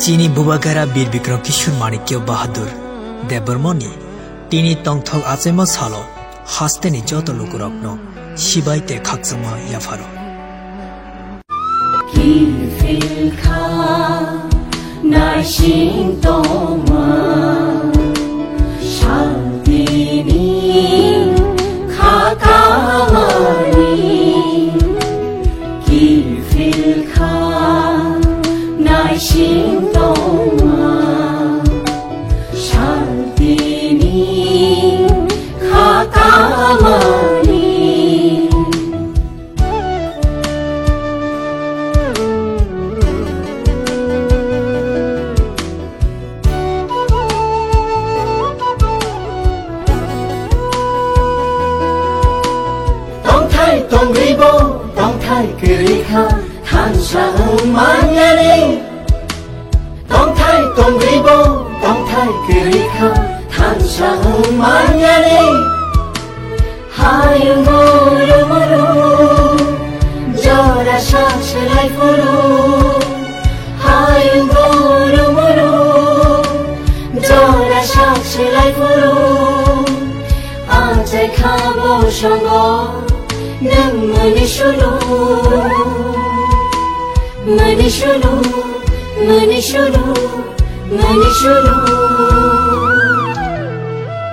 चीनी बुबागारा वीर विक्रम किशोर माणिक्य बाहादुर देवबर्मनी टीनी तंगथक आचेम सालो हास्तेनि जत लुकुरकनो शिबाइते खाकसमा याफारो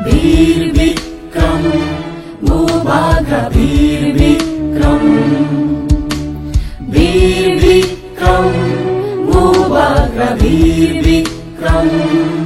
वीर विक्रम बुबागा वीर विक्रम बुबागा वीर विक्रम